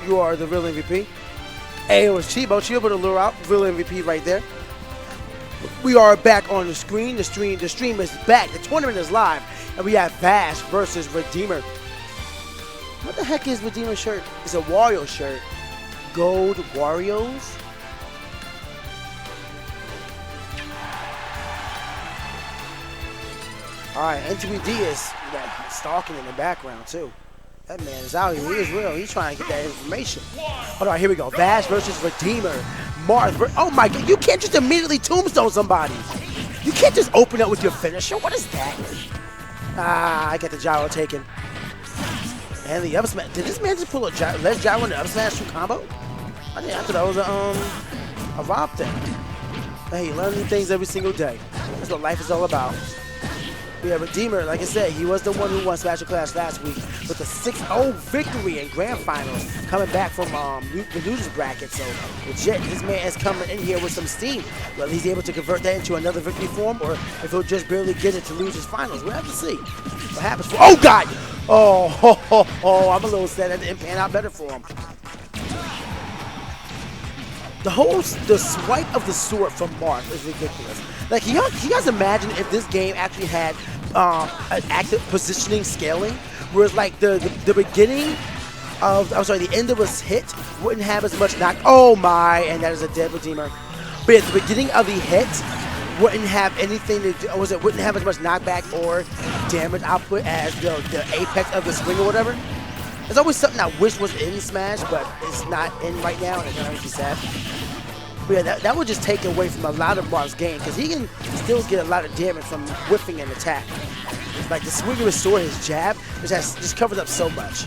you are the real MVP. Hey, it was Chibo. Chibo to lure out. Real MVP right there. We are back on the screen. The stream is back. The tournament is live. And we have Vash versus Redeemer. What the heck is Redeemer's shirt? It's a Wario shirt. Gold Warriors. Alright, NTBD is stalking in the background too. That man is out here. He is real. He's trying to get that information. Alright, here we go. Vash versus Redeemer. Marth. Oh my god, you can't just immediately tombstone somebody. You can't just open up with your finisher. What is that? Ah, I got the gyro taken. And the up smash. Did this man just pull a ledge gyro and the up smash 2 combo? I thought that was a Rob thing. Hey, you learn new things every single day. That's what life is all about. Yeah, Redeemer, like I said, he was the one who won Smash Clash last week with a 6-0 victory in Grand Finals, coming back from the losers bracket. So, legit, this man is coming in here with some steam. Whether he's able to convert that into another victory form or if he'll just barely get it to losers finals. We'll have to see what happens. Oh, God! Oh, I'm a little sad that didn't pan out better for him. The swipe of the sword from Marth is ridiculous. Like, can you guys imagine if this game actually had an active positioning scaling, whereas like the beginning of, the end of a hit wouldn't have as much knock. Oh my, and that is a dead Redeemer. But at the beginning of the hit wouldn't have anything to do, wouldn't have as much knockback or damage output as the apex of the swing or whatever. There's always something I wish was in Smash, but it's not in right now, and it kind of makes me sad. But yeah, that would just take away from a lot of Marth's game, because he can still get a lot of damage from whiffing an attack. Like the swing of his sword, his jab, just covers up so much.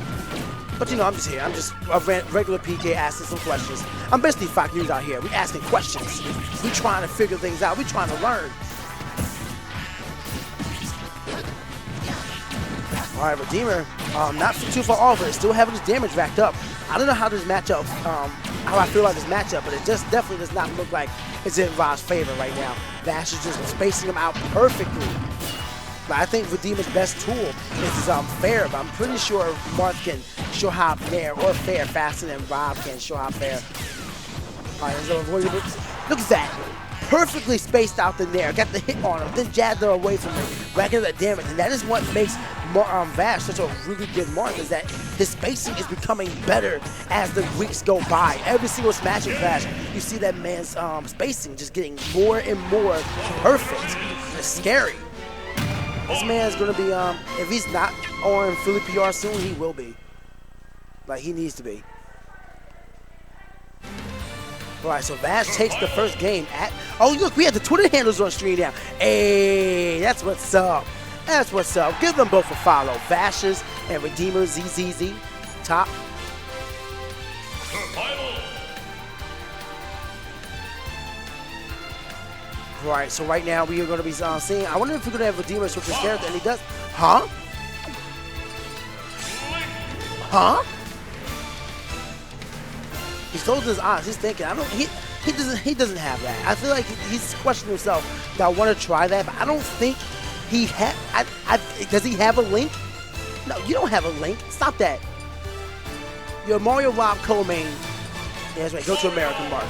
But you know, I'm just here. I'm just a regular PK asking some questions. I'm basically Fox News out here. We asking questions. We trying to figure things out. We trying to learn. All right, Redeemer, not too far off, but still having his damage racked up. I don't know how this matchup, how I feel about this matchup, but it just definitely does not look like it's in Va's favor right now. Vash is just spacing him out perfectly. But I think Redeemer's best tool is fair, but I'm pretty sure Marth can show hop there or fair faster than Rob can show hop fair. All right, look at that. Perfectly spaced out the nair, got the hit on him, then jabbed her away from him, racking that damage, and that is what makes Vash such a really good Marth, is that his spacing is becoming better as the weeks go by. Every single Smash and Clash, you see that man's spacing just getting more and more perfect. It's scary. This man's gonna be, if he's not on Philly PR soon, he will be. Like, he needs to be. All right, so Vash takes the first game at... Oh, look, we have the Twitter handles on stream now. Hey, that's what's up. That's what's up. Give them both a follow. Vash's and Redeemer ZZZ. Top. All right, so right now we are going to be seeing... I wonder if we're going to have Redeemer switch his character, and he does... Huh? Huh? He's closing his eyes. He's thinking. He doesn't have that. I feel like he's questioning himself. Now, I want to try that, but I don't think he has. Does he have a link? No, you don't have a link. Stop that. You're Mario Rob co-main. Yeah, that's right. Go to American Marth.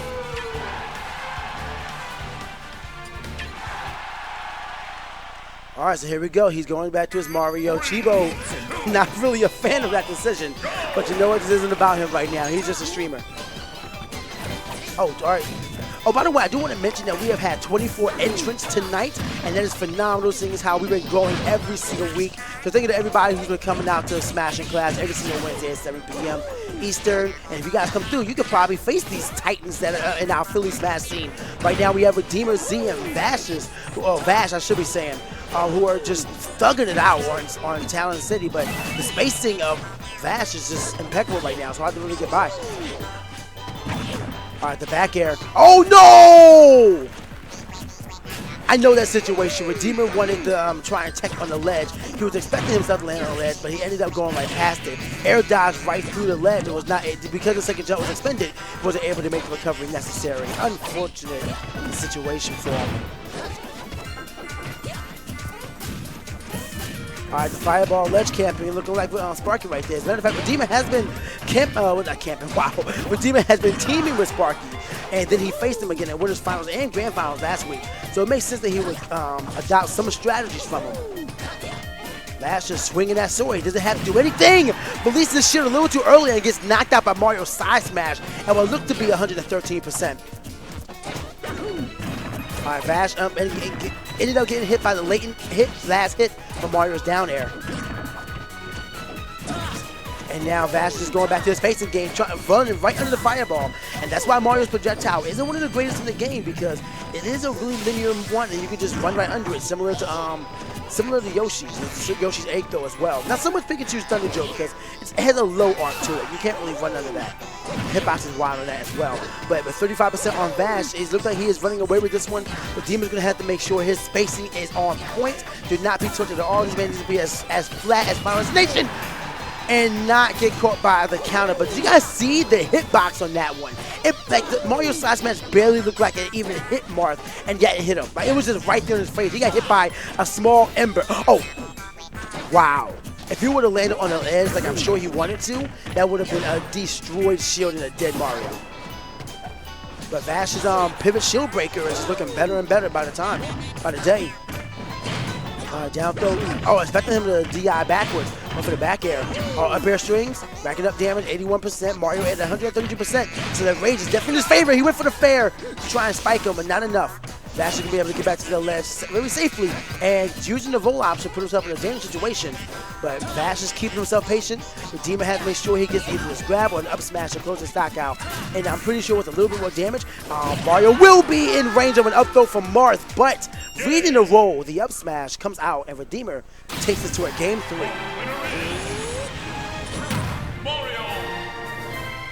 All right, so here we go. He's going back to his Mario. Chibo, not really a fan of that decision, but you know what? This isn't about him right now. He's just a streamer. Oh, all right. Oh, by the way, I do want to mention that we have had 24 entrants tonight, and that is phenomenal, seeing as how we've been growing every single week. So thank you to everybody who's been coming out to Smash and Clash every single Wednesday at 7 p.m. Eastern. And if you guys come through, you could probably face these titans that are in our Philly Smash scene. Right now, we have Redeemer Z and Vash, I should be saying, who are just thugging it out on Talon City. But the spacing of Vash is just impeccable right now, so hard to really get by. All right, the back air. Oh, no! I know that situation. Redeemer wanted to try and tech on the ledge. He was expecting himself to land on the ledge, but he ended up going right past it. Air dodge right through the ledge. It was not, because the second jump was expended, he wasn't able to make the recovery necessary. Unfortunate situation for him. All right, the fireball ledge camping looking like Sparky right there. As a matter of fact, Redeemer has been not camping, wow. Redeemer has been teaming with Sparky, and then he faced him again at Winners Finals and Grand Finals last week. So it makes sense that he would adopt some strategies from him. Vash just swinging that sword. He doesn't have to do anything. Releases this shit a little too early and gets knocked out by Mario's side smash and will look to be 113%. All right, Vash ended up getting hit by the last hit from Mario's down air. And now Vash is going back to his facing game, running right under the fireball. And that's why Mario's projectile isn't one of the greatest in the game, because it is a really linear one and you can just run right under it, similar to Yoshi's egg throw as well. Not so much Pikachu's Thunder Joke, because it has a low arc to it. You can't really run under that. Hitbox is wild on that as well. But with 35% on Vash, it looks like he is running away with this one. But Demon's going to have to make sure his spacing is on point. Do not be tilted at all. This man needs to be as flat as Finals Nation and not get caught by the counter. But did you guys see the hitbox on that one? Mario side smash barely looked like it even hit Marth, and yet it hit him. Like, it was just right there in his face. He got hit by a small ember. Oh, wow. If he would have landed on the edge like I'm sure he wanted to, that would have been a destroyed shield and a dead Mario. But Vash's pivot shield breaker is just looking better and better by the day. Down throw. Oh, expecting him to DI backwards. Went for the back air. Up air strings. Racking up damage. 81%. Mario at 132%. So that rage is definitely in his favor. He went for the fair to try and spike him, but not enough. Vash is going to be able to get back to the ledge very safely, and using the roll option put himself in a dangerous situation. But Vash is keeping himself patient. Redeemer has to make sure he gets either his grab or an up smash to close the stock out. And I'm pretty sure with a little bit more damage, Mario will be in range of an up throw from Marth. But reading the roll, the up smash comes out, and Redeemer takes us to a game 3.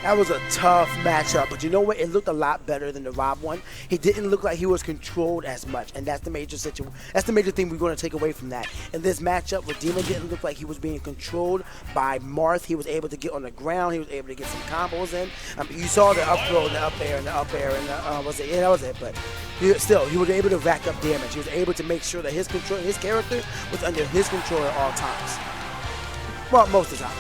That was a tough matchup, but you know what? It looked a lot better than the Rob one. He didn't look like he was controlled as much, and that's the major thing we're going to take away from that. In this matchup, Redeemer didn't look like he was being controlled by Marth. He was able to get on the ground. He was able to get some combos in. You saw the up throw, the up air, and the up air, and that was it. But he was able to rack up damage. He was able to make sure that his character was under his control at all times. Well, most of the time.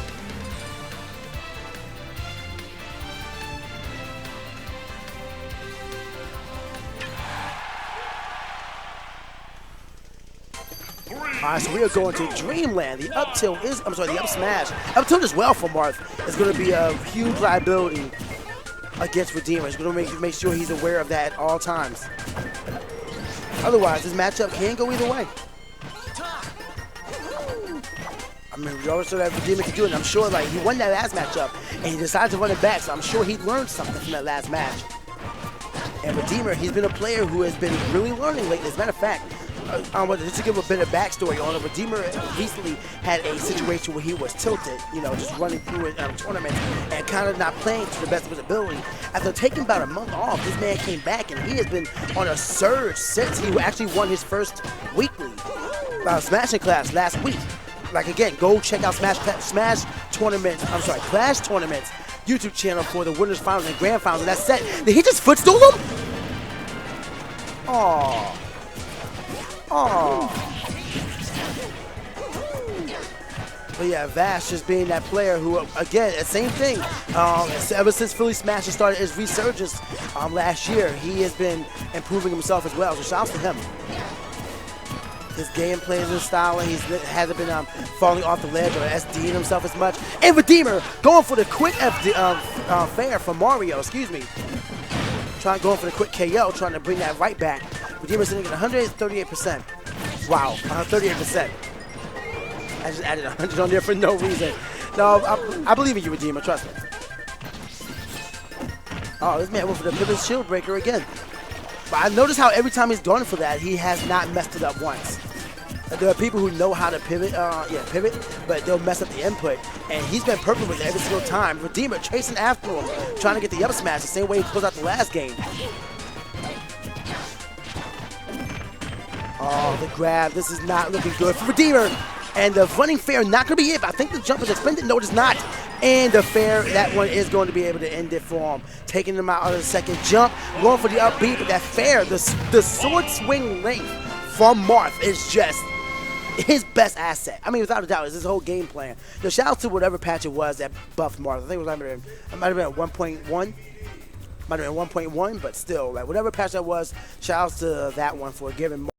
All right, so we are going to Dreamland. The up smash. Up tilt as well for Marth is going to be a huge liability against Redeemer. It's going to make sure he's aware of that at all times. Otherwise, this matchup can go either way. I mean, we always saw that Redeemer could do it, and I'm sure like he won that last matchup, and he decided to run it back, so I'm sure he learned something from that last match. And Redeemer, he's been a player who has been really learning lately. As a matter of fact, just to give a bit of backstory on it, Redeemer recently had a situation where he was tilted, just running through a tournament and kind of not playing to the best of his ability. After taking about a month off, this man came back and he has been on a surge since he actually won his first weekly Smashing class last week. Like again, go check out Clash Tournaments YouTube channel for the Winners Finals and Grand Finals. And that's set. Did he just footstool him? Oh. But yeah, Vash just being that player who, again, the same thing. Ever since Philly Smash started his resurgence last year, he has been improving himself as well. So shouts to him. His gameplay is his style, and he hasn't been falling off the ledge or SDing himself as much. And Redeemer going for the quick fair from Mario, going for the quick KO, trying to bring that right back. Redeemer sitting at 138%. Wow, 138%. I just added 100 on there for no reason. No, I believe in you, Redeemer, trust me. Oh, this man went for the pivot shield breaker again. But I noticed how every time he's gone for that, he has not messed it up once. There are people who know how to pivot, but they'll mess up the input. And he's been perfect with it every single time. Redeemer chasing after him, trying to get the up smash the same way he closed out the last game. Oh, the grab. This is not looking good for Redeemer. And the running fair not going to be it, but I think the jump is expended. No, it is not. And the fair, that one is going to be able to end it for him. Taking him out of the second jump, going for the upbeat, but that fair, the sword swing length from Marth is just his best asset. I mean, without a doubt, is his whole game plan. Shout out to whatever patch it was that buffed Marth. I think it might have been 1.1. Might have been 1.1, but still, like whatever patch that was, shout out to that one for giving